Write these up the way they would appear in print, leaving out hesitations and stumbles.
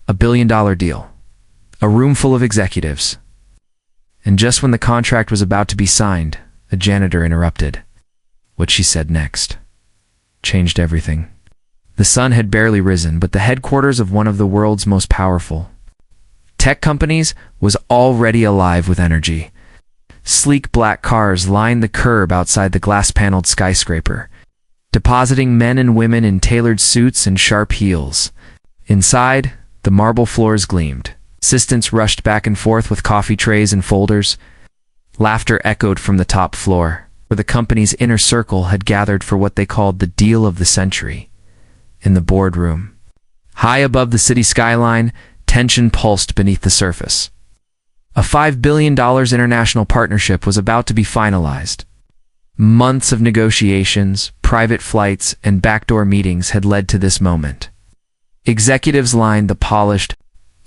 $1 billion deal. A room full of executives. And just when the contract was about to be signed, a janitor interrupted. What she said next changed everything. The sun had barely risen, but the headquarters of one of the world's most powerful tech companies was already alive with energy. Sleek black cars lined the curb outside the glass-paneled skyscraper, depositing men and women in tailored suits and sharp heels. Inside, the marble floors gleamed. Assistants rushed back and forth with coffee trays and folders. Laughter echoed from the top floor, where the company's inner circle had gathered for what they called the deal of the century. In the boardroom, high above the city skyline, tension pulsed beneath the surface. A $5 billion international partnership was about to be finalized. Months of negotiations, private flights, and backdoor meetings had led to this moment. Executives lined the polished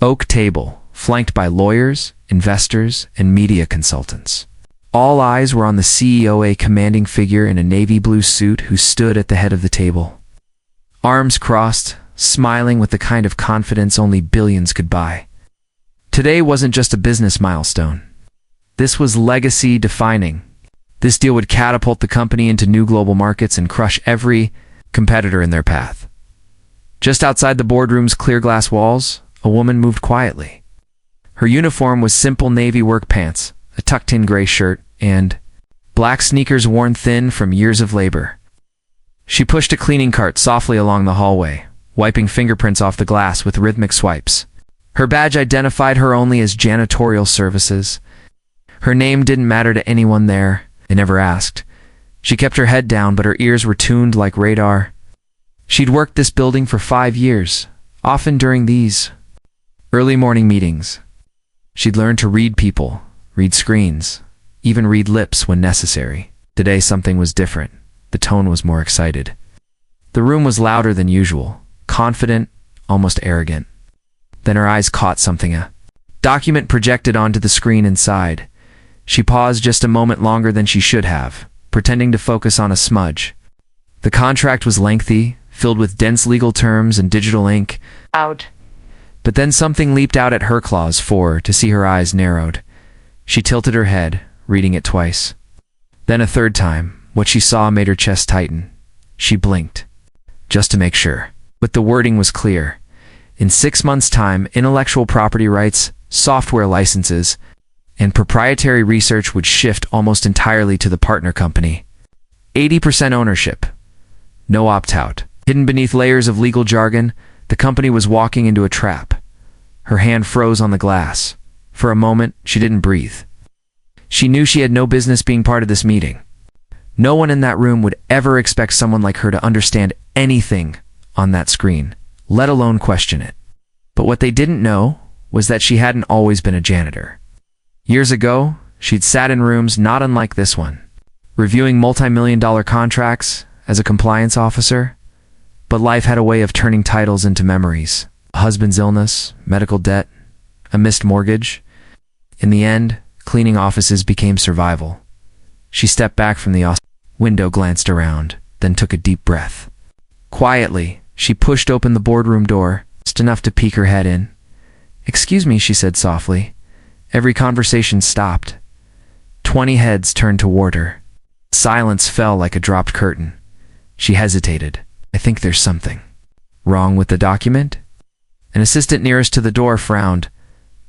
oak table, flanked by lawyers, investors, and media consultants. All eyes were on the CEO, a commanding figure in a navy blue suit who stood at the head of the table. Arms crossed, smiling with the kind of confidence only billions could buy. Today wasn't just a business milestone. This was legacy defining. This deal would catapult the company into new global markets and crush every competitor in their path. Just outside the boardroom's clear glass walls, a woman moved quietly. Her uniform was simple navy work pants, a tucked-in gray shirt, and black sneakers worn thin from years of labor. She pushed a cleaning cart softly along the hallway, wiping fingerprints off the glass with rhythmic swipes. Her badge identified her only as janitorial services. Her name didn't matter to anyone there. They never asked. She kept her head down, but her ears were tuned like radar. She'd worked this building for 5 years, often during these early morning meetings. She'd learned to read people, read screens, even read lips when necessary. Today something was different. The tone was more excited. The room was louder than usual, confident, almost arrogant. Then her eyes caught something, a document projected onto the screen inside. She paused just a moment longer than she should have, pretending to focus on a smudge. The contract was lengthy, filled with dense legal terms and digital ink. Out. But then something leaped out at her clause to see her eyes narrowed. She tilted her head, reading it twice. Then a third time. What she saw made her chest tighten. She blinked, just to make sure. But the wording was clear. In 6 months' time, intellectual property rights, software licenses, and proprietary research would shift almost entirely to the partner company. 80% ownership. No opt-out. Hidden beneath layers of legal jargon, the company was walking into a trap. Her hand froze on the glass. For a moment, she didn't breathe. She knew she had no business being part of this meeting. No one in that room would ever expect someone like her to understand anything on that screen, let alone question it. But what they didn't know was that she hadn't always been a janitor. Years ago, she'd sat in rooms not unlike this one, reviewing multi-million-dollar contracts as a compliance officer. But life had a way of turning titles into memories. A husband's illness, medical debt, a missed mortgage. In the end, cleaning offices became survival. She stepped back from the window, glanced around, then took a deep breath. Quietly, she pushed open the boardroom door, just enough to peek her head in. "Excuse me," she said softly. Every conversation stopped. 20 heads turned toward her. Silence fell like a dropped curtain. She hesitated. "I think there's something wrong with the document?" An assistant nearest to the door frowned.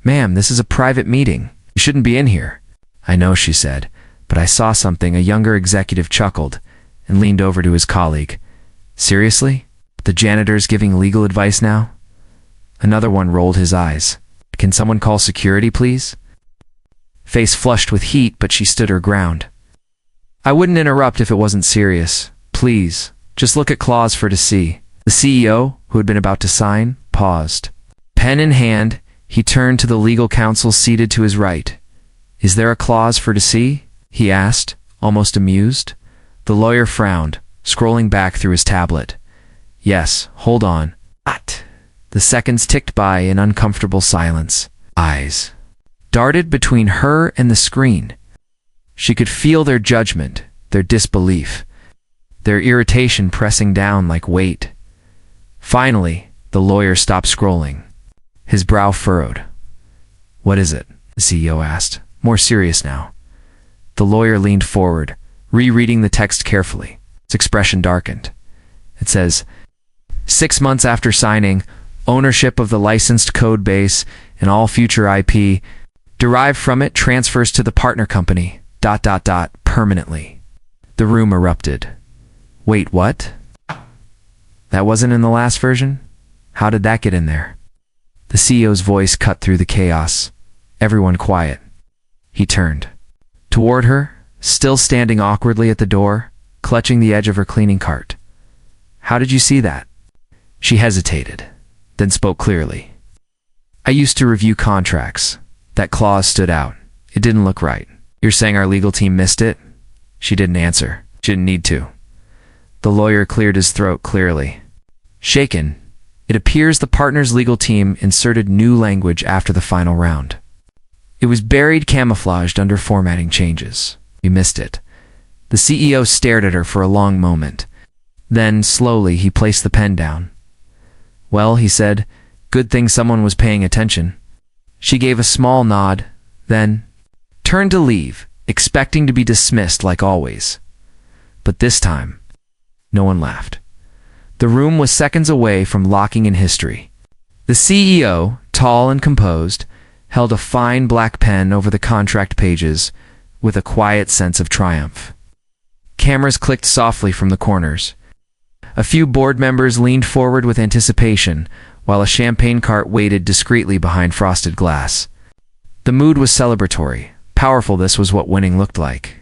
"Ma'am, this is a private meeting. You shouldn't be in here." "I know," she said, "but I saw something." A younger executive chuckled and leaned over to his colleague. "Seriously? The janitor's giving legal advice now?" Another one rolled his eyes. "Can someone call security, please?" Face flushed with heat, but she stood her ground. "I wouldn't interrupt if it wasn't serious. Please, just look at clause 4 to see." The CEO, who had been about to sign, paused. Pen in hand, he turned to the legal counsel seated to his right. "Is there a clause 4 to see?" he asked, almost amused. The lawyer frowned, scrolling back through his tablet. "Yes, hold on." The seconds ticked by in uncomfortable silence. Eyes darted between her and the screen. She could feel their judgment, their disbelief, their irritation pressing down like weight. Finally, the lawyer stopped scrolling. His brow furrowed. "What is it?" the CEO asked, more serious now. The lawyer leaned forward, rereading the text carefully. His expression darkened. It says, 6 months after signing, ownership of the licensed code base and all future IP derived from it transfers to the partner company, ... permanently. The room erupted. Wait, what? That wasn't in the last version? How did that get in there? The CEO's voice cut through the chaos. Everyone quiet. He turned. Toward her, still standing awkwardly at the door, clutching the edge of her cleaning cart. How did you see that? She hesitated, then spoke clearly. I used to review contracts. That clause stood out. It didn't look right. You're saying our legal team missed it? She didn't answer. She didn't need to. The lawyer cleared his throat clearly. Shaken, it appears the partner's legal team inserted new language after the final round. It was buried camouflaged under formatting changes. You missed it. The CEO stared at her for a long moment. Then, slowly, he placed the pen down. Well, he said, good thing someone was paying attention. She gave a small nod, then turned to leave, expecting to be dismissed like always. But this time, no one laughed. The room was seconds away from locking in history. The CEO, tall and composed, held a fine black pen over the contract pages with a quiet sense of triumph. Cameras clicked softly from the corners. A few board members leaned forward with anticipation, while a champagne cart waited discreetly behind frosted glass. The mood was celebratory. Powerful, this was what winning looked like.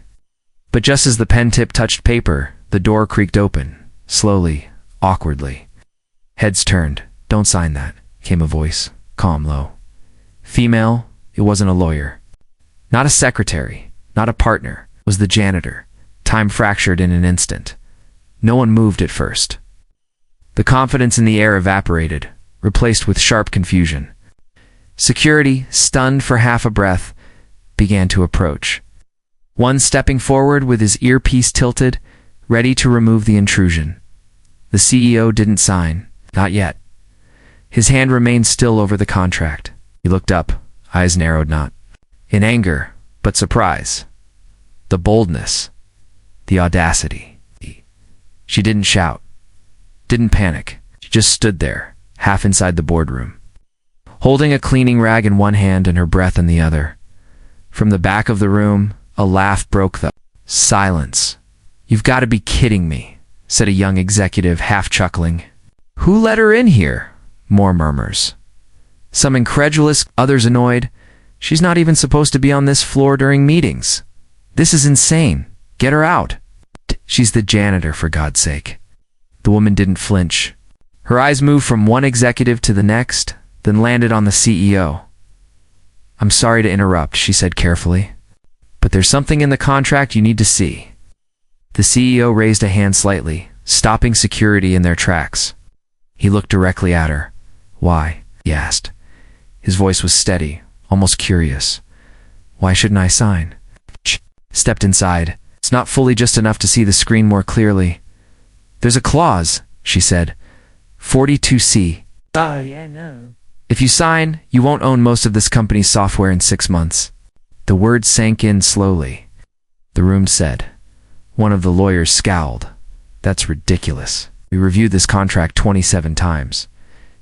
But just as the pen tip touched paper, the door creaked open, slowly, awkwardly. Heads turned. Don't sign that, came a voice, calm, low. Female, it wasn't a lawyer. Not a secretary, not a partner, it was the janitor. Time fractured in an instant. No one moved at first. The confidence in the air evaporated, replaced with sharp confusion. Security, stunned for half a breath, began to approach. One stepping forward with his earpiece tilted, ready to remove the intrusion. The CEO didn't sign, not yet. His hand remained still over the contract. He looked up, eyes narrowed not. In anger, but surprise. The boldness. The audacity. She didn't shout, didn't panic. She just stood there, half inside the boardroom, holding a cleaning rag in one hand and her breath in the other. From the back of the room, a laugh broke the silence. You've got to be kidding me, said a young executive, half chuckling. Who let her in here? More murmurs. Some incredulous, others annoyed. She's not even supposed to be on this floor during meetings. This is insane. Get her out. She's the janitor, for God's sake. The woman didn't flinch. Her eyes moved from one executive to the next, then landed on the CEO. I'm sorry to interrupt, she said carefully, but there's something in the contract you need to see. The CEO raised a hand slightly, stopping security in their tracks. He looked directly at her. Why? He asked. His voice was steady, almost curious. Why shouldn't I sign? Stepped inside. It's not fully just enough to see the screen more clearly. There's a clause, she said. 42C. Oh, yeah, no. If you sign, you won't own most of this company's software in 6 months. The words sank in slowly. The room said. One of the lawyers scowled. That's ridiculous. We reviewed this contract 27 times.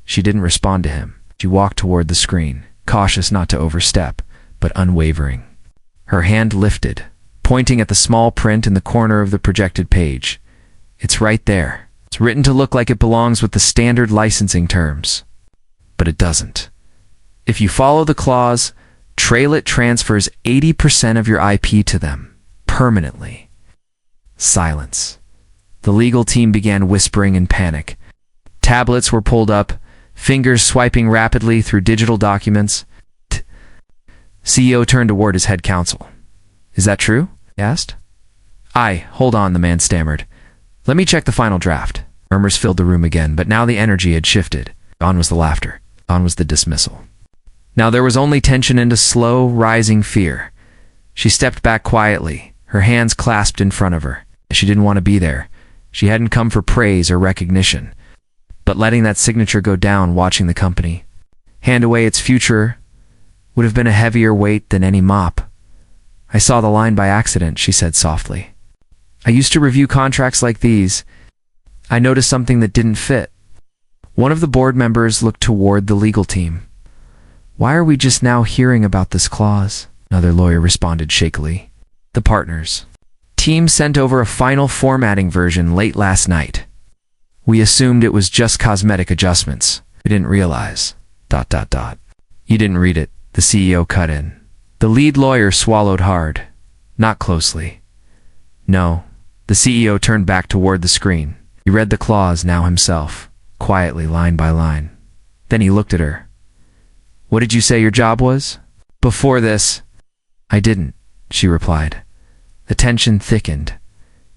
She didn't respond to him. She walked toward the screen, cautious not to overstep, but unwavering. Her hand lifted, pointing at the small print in the corner of the projected page. It's right there. It's written to look like it belongs with the standard licensing terms. But it doesn't. If you follow the clause, Trailit transfers 80% of your IP to them, permanently. Silence. The legal team began whispering in panic. Tablets were pulled up, fingers swiping rapidly through digital documents. CEO turned toward his head counsel. Is that true? He asked. Aye, hold on, the man stammered. Let me check the final draft. Murmurs filled the room again, but now the energy had shifted. Gone was the laughter. Gone was the dismissal. Now there was only tension and a slow, rising fear. She stepped back quietly, her hands clasped in front of her. She didn't want to be there. She hadn't come for praise or recognition, but letting that signature go down, watching the company. hand away its future would have been a heavier weight than any mop. I saw the line by accident, she said softly. I used to review contracts like these. I noticed something that didn't fit. One of the board members looked toward the legal team. Why are we just now hearing about this clause? Another lawyer responded shakily. The partners. Team sent over a final formatting version late last night. We assumed it was just cosmetic adjustments. We didn't realize. ... You didn't read it, the CEO cut in. The lead lawyer swallowed hard. Not closely. No. The CEO turned back toward the screen. He read the clause now himself, quietly, line by line. Then he looked at her. What did you say your job was? Before this. I didn't, she replied. The tension thickened.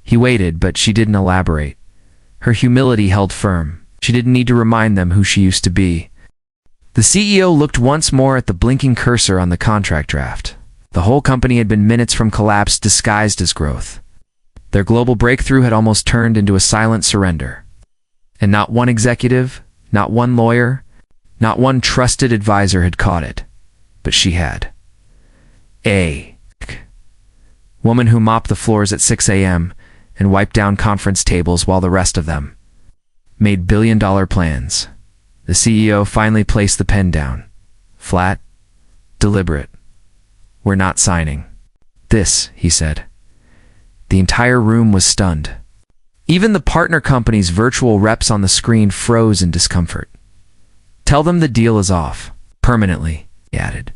He waited, but she didn't elaborate. Her humility held firm. She didn't need to remind them who she used to be. The CEO looked once more at the blinking cursor on the contract draft. The whole company had been minutes from collapse disguised as growth. Their global breakthrough had almost turned into a silent surrender. And not one executive, not one lawyer, not one trusted advisor had caught it. But she had. A woman who mopped the floors at 6 a.m. and wiped down conference tables while the rest of them made billion-dollar plans. The CEO finally placed the pen down. Flat, deliberate. We're not signing. This, he said. The entire room was stunned. Even the partner company's virtual reps on the screen froze in discomfort. Tell them the deal is off. Permanently, he added.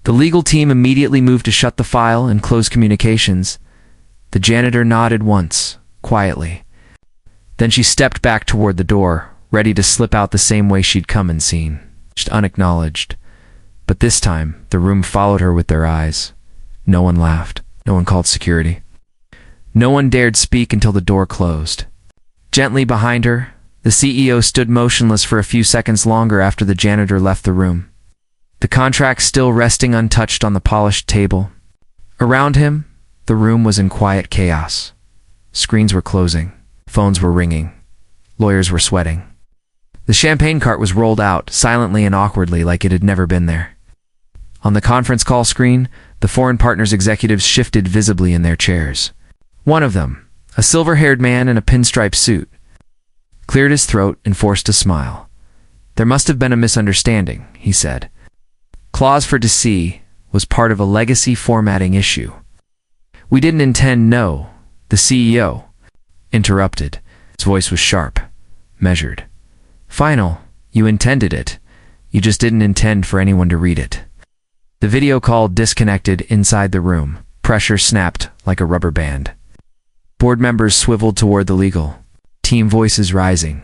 The legal team immediately moved to shut the file and close communications. The janitor nodded once, quietly. Then she stepped back toward the door, ready to slip out the same way she'd come and seen, just unacknowledged. But this time, the room followed her with their eyes. No one laughed. No one called security. No one dared speak until the door closed. Gently behind her, the CEO stood motionless for a few seconds longer after the janitor left the room. The contract still resting untouched on the polished table. Around him, the room was in quiet chaos. Screens were closing. Phones were ringing. Lawyers were sweating. The champagne cart was rolled out, silently and awkwardly, like it had never been there. On the conference call screen, the foreign partners' executives shifted visibly in their chairs. One of them, a silver-haired man in a pinstripe suit, cleared his throat and forced a smile. There must have been a misunderstanding, he said. Clause for DC was part of a legacy formatting issue. We didn't intend. No, the CEO interrupted. His voice was sharp, measured. Final, you intended it. You just didn't intend for anyone to read it. The video call disconnected inside the room. Pressure snapped like a rubber band. Board members swiveled toward the legal team, voices rising.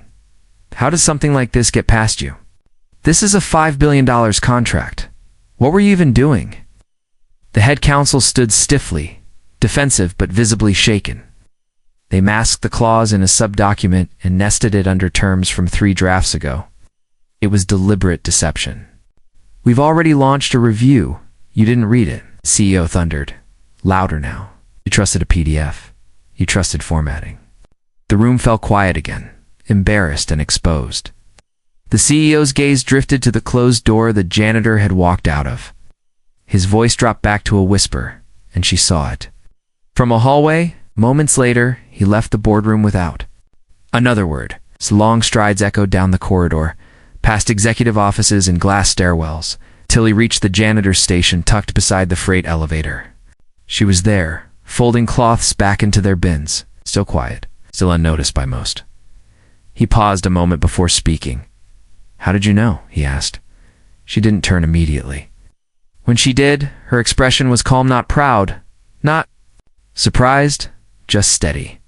How does something like this get past you? This is a $5 billion contract. What were you even doing? The head counsel stood stiffly, defensive but visibly shaken. They masked the clause in a sub-document and nested it under terms from 3 drafts ago. It was deliberate deception. We've already launched a review. You didn't read it, CEO thundered. Louder now. You trusted a PDF. You trusted formatting. The room fell quiet again, embarrassed and exposed. The CEO's gaze drifted to the closed door the janitor had walked out of. His voice dropped back to a whisper, and she saw it. From a hallway, moments later, he left the boardroom without another word. His long strides echoed down the corridor, past executive offices and glass stairwells, till he reached the janitor's station tucked beside the freight elevator. She was there, folding cloths back into their bins, still quiet, still unnoticed by most. He paused a moment before speaking. How did you know? He asked. She didn't turn immediately. When she did, her expression was calm, not proud, not surprised, just steady.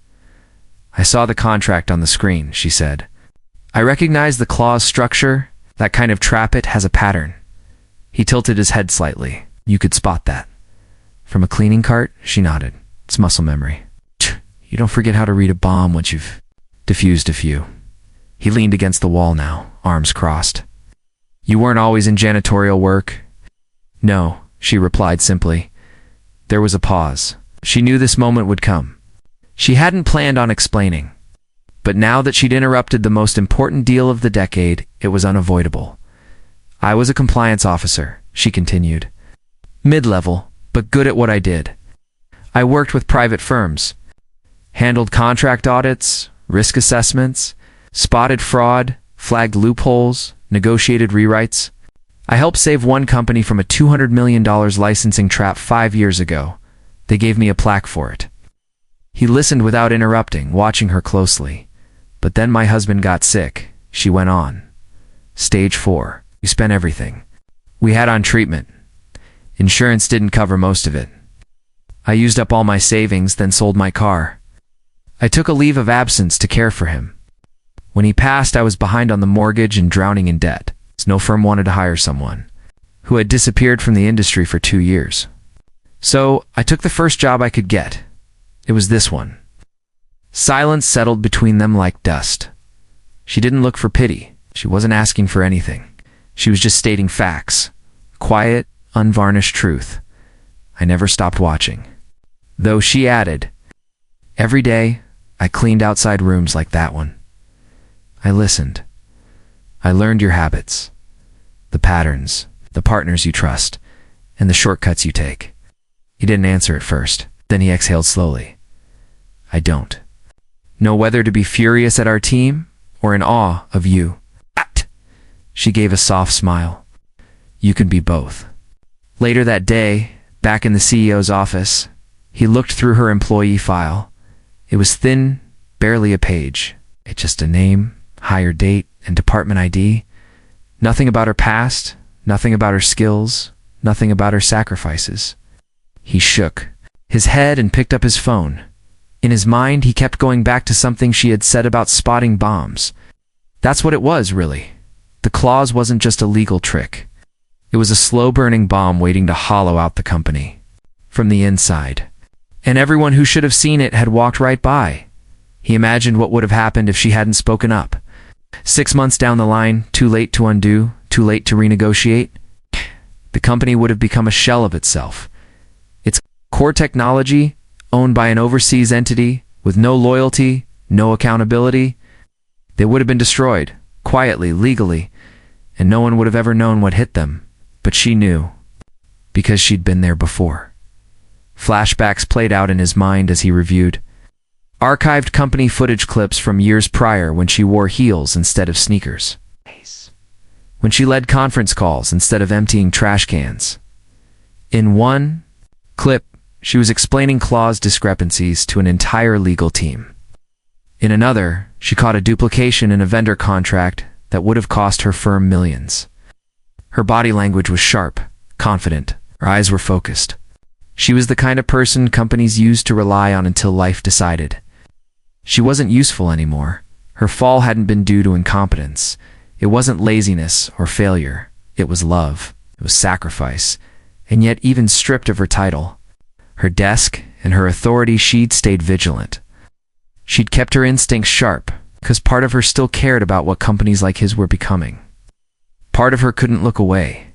I saw the contract on the screen, she said. I recognize the clause structure. That kind of trap it has a pattern. He tilted his head slightly. You could spot that. From a cleaning cart? She nodded. It's muscle memory. You don't forget how to read a bomb once you've diffused a few. He leaned against the wall now, arms crossed. You weren't always in janitorial work? No, she replied simply. There was a pause. She knew this moment would come. She hadn't planned on explaining. But now that she'd interrupted the most important deal of the decade, it was unavoidable. I was a compliance officer, she continued. Mid-level, but good at what I did. I worked with private firms, handled contract audits, risk assessments, spotted fraud, flagged loopholes, negotiated rewrites. I helped save one company from a $200 million licensing trap 5 years ago. They gave me a plaque for it. He listened without interrupting, watching her closely. But then my husband got sick, she went on. Stage 4. We spent everything. We had on treatment. Insurance didn't cover most of it. I used up all my savings, then sold my car. I took a leave of absence to care for him. When he passed, I was behind on the mortgage and drowning in debt. No firm wanted to hire someone who had disappeared from the industry for 2 years. So I took the first job I could get. It was this one. Silence settled between them like dust. She didn't look for pity. She wasn't asking for anything. She was just stating facts. Quiet, unvarnished truth. I never stopped watching. Though she added, every day I cleaned outside rooms like that one. I listened. I learned your habits, the patterns, the partners you trust, and the shortcuts you take. He didn't answer at first. Then he exhaled slowly. I don't know whether to be furious at our team or in awe of you. She gave a soft smile. You can be both. Later that day, back in the CEO's office, he looked through her employee file. It was thin, barely a page. It's just a name, hire date, and department ID. Nothing about her past, nothing about her skills, nothing about her sacrifices. He shook his head and picked up his phone. In his mind, he kept going back to something she had said about spotting bombs. That's what it was, really. The clause wasn't just a legal trick. It was a slow-burning bomb waiting to hollow out the company from the inside. And everyone who should have seen it had walked right by. He imagined what would have happened if she hadn't spoken up. 6 months down the line, too late to undo, too late to renegotiate. The company would have become a shell of itself. Its core technology, owned by an overseas entity, with no loyalty, no accountability, they would have been destroyed, quietly, legally, and no one would have ever known what hit them. But she knew, because she'd been there before. Flashbacks played out in his mind as he reviewed archived company footage clips from years prior when she wore heels instead of sneakers. When she led conference calls instead of emptying trash cans. In one clip, she was explaining clause discrepancies to an entire legal team. In another, she caught a duplication in a vendor contract that would have cost her firm millions. Her body language was sharp, confident. Her eyes were focused. She was the kind of person companies used to rely on until life decided. She wasn't useful anymore. Her fall hadn't been due to incompetence. It wasn't laziness or failure. It was love. It was sacrifice. And yet, even stripped of her title, her desk and her authority, she'd stayed vigilant. She'd kept her instincts sharp, because part of her still cared about what companies like his were becoming. Part of her couldn't look away.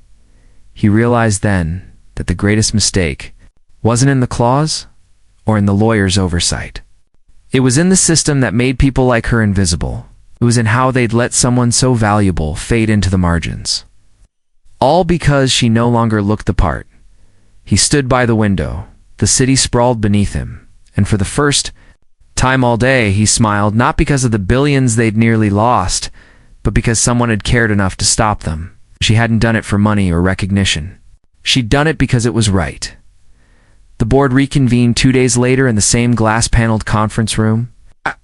He realized then that the greatest mistake wasn't in the clause or in the lawyer's oversight. It was in the system that made people like her invisible. It was in how they'd let someone so valuable fade into the margins. All because she no longer looked the part. He stood by the window. The city sprawled beneath him, and for the first time all day he smiled, not because of the billions they'd nearly lost, but because someone had cared enough to stop them. She hadn't done it for money or recognition. She'd done it because it was right. The board reconvened 2 days later in the same glass-paneled conference room,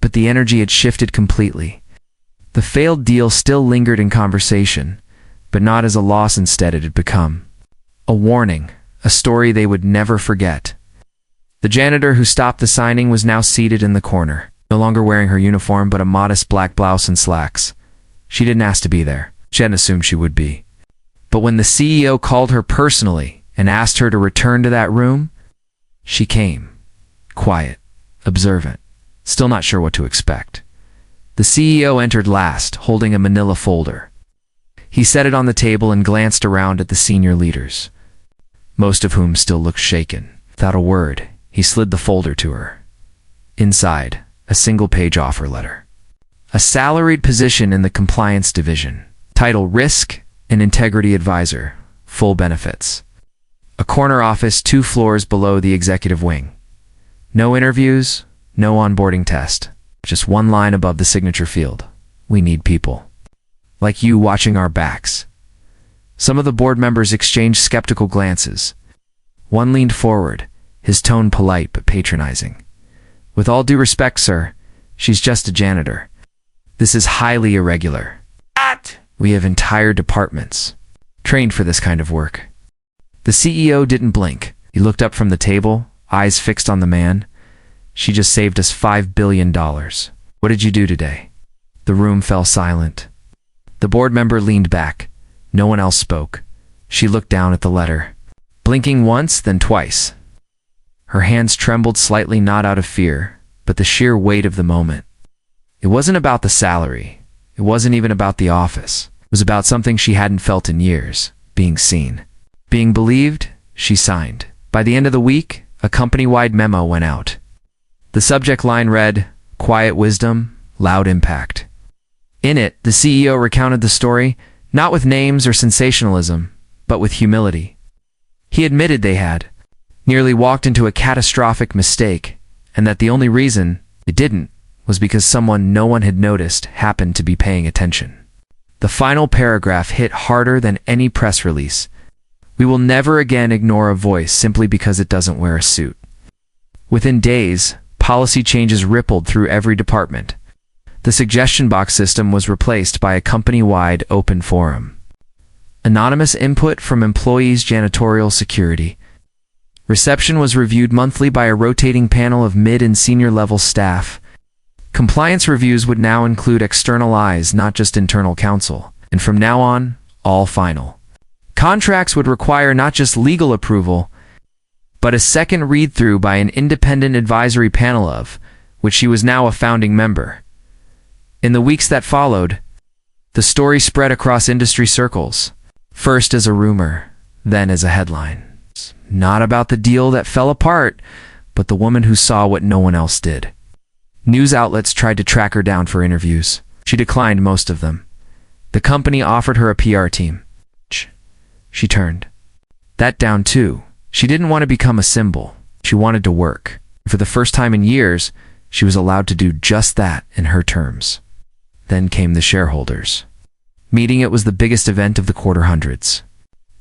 but the energy had shifted completely. The failed deal still lingered in conversation, but not as a loss. Instead, it had become a warning, a story they would never forget. The janitor who stopped the signing was now seated in the corner, no longer wearing her uniform but a modest black blouse and slacks. She didn't ask to be there. She hadn't assumed she would be. But when the CEO called her personally and asked her to return to that room, she came, quiet, observant, still not sure what to expect. The CEO entered last, holding a manila folder. He set it on the table and glanced around at the senior leaders, most of whom still looked shaken. Without a word, he slid the folder to her. Inside, a single-page offer letter. A salaried position in the compliance division. Title: Risk An integrity advisor, full benefits. A corner office 2 floors below the executive wing. No interviews, no onboarding test. Just one line above the signature field. We need people like you watching our backs. Some of the board members exchanged skeptical glances. One leaned forward, his tone polite but patronizing. With all due respect, sir, she's just a janitor. This is highly irregular. We have entire departments trained for this kind of work. The CEO didn't blink. He looked up from the table, eyes fixed on the man. She just saved us $5 billion. What did you do today? The room fell silent. The board member leaned back. No one else spoke. She looked down at the letter, blinking once, then twice. Her hands trembled slightly, not out of fear, but the sheer weight of the moment. It wasn't about the salary. It wasn't even about the office. It was about something she hadn't felt in years. Being seen. Being believed. She signed. By the end of the week, a company-wide memo went out. The subject line read, "Quiet wisdom, loud impact." In it, the CEO recounted the story, not with names or sensationalism, but with humility. He admitted they had nearly walked into a catastrophic mistake, and that the only reason they didn't was because someone no one had noticed happened to be paying attention. The final paragraph hit harder than any press release. We will never again ignore a voice simply because it doesn't wear a suit. Within days, policy changes rippled through every department. The suggestion box system was replaced by a company-wide open forum. Anonymous input from employees' janitorial security. Reception was reviewed monthly by a rotating panel of mid- and senior-level staff. Compliance reviews would now include external eyes, not just internal counsel. And from now on, all final. Contracts would require not just legal approval, but a second read-through by an independent advisory panel of which she was now a founding member. In the weeks that followed, the story spread across industry circles, first as a rumor, then as a headline. Not about the deal that fell apart, but the woman who saw what no one else did. News outlets tried to track her down for interviews. She declined most of them. The company offered her a PR team. She turned that down too. She didn't want to become a symbol. She wanted to work. For the first time in years, she was allowed to do just that in her terms. Then came the shareholders meeting. It was the biggest event of the quarter. Hundreds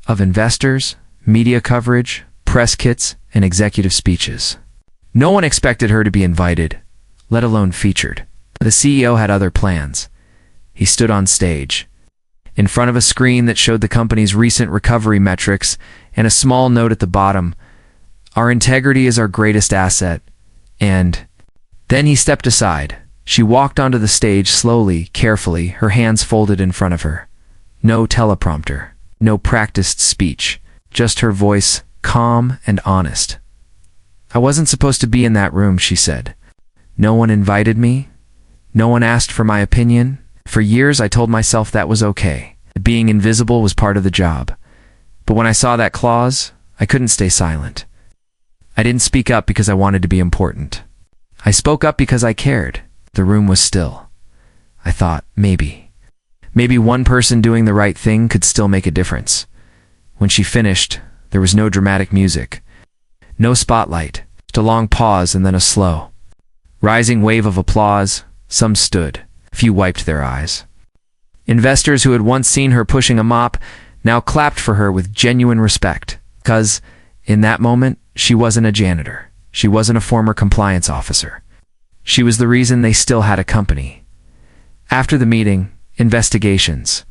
of investors, media coverage, press kits, and executive speeches. No one expected her to be invited, let alone featured. The CEO had other plans. He stood on stage, in front of a screen that showed the company's recent recovery metrics and a small note at the bottom, "Our integrity is our greatest asset," and then he stepped aside. She walked onto the stage slowly, carefully, her hands folded in front of her. No teleprompter, no practiced speech, just her voice, calm and honest. "I wasn't supposed to be in that room," she said. "No one invited me. No one asked for my opinion. For years I told myself that was okay. Being invisible was part of the job. But when I saw that clause, I couldn't stay silent. I didn't speak up because I wanted to be important. I spoke up because I cared." The room was still. I thought, maybe one person doing the right thing could still make a difference. When she finished, there was no dramatic music, no spotlight, just a long pause and then a slow, rising wave of applause. Some stood, a few wiped their eyes. Investors who had once seen her pushing a mop now clapped for her with genuine respect, because, in that moment, she wasn't a janitor. She wasn't a former compliance officer. She was the reason they still had a company. After the meeting, investigations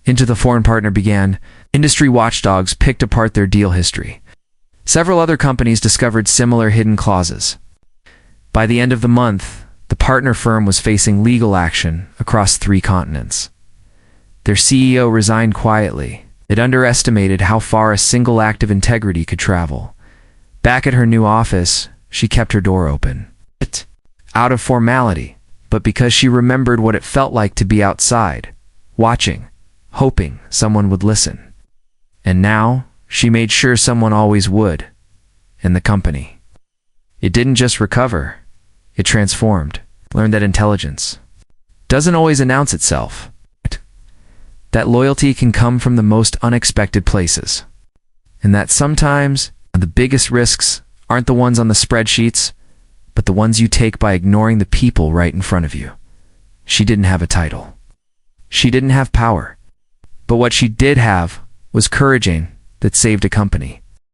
into the foreign partner began. Industry watchdogs picked apart their deal history. Several other companies discovered similar hidden clauses. By the end of the month, the partner firm was facing legal action across 3 continents. Their CEO resigned quietly. It underestimated how far a single act of integrity could travel. Back at her new office, she kept her door open. Out of formality, but because she remembered what it felt like to be outside, watching, hoping someone would listen. And now, she made sure someone always would. In the company. It didn't just recover, it transformed. Learned that intelligence doesn't always announce itself. that loyalty can come from the most unexpected places, and that sometimes the biggest risks aren't the ones on the spreadsheets, but the ones you take by ignoring the people right in front of you. She didn't have a title. She didn't have power. But what she did have was courage that saved a company.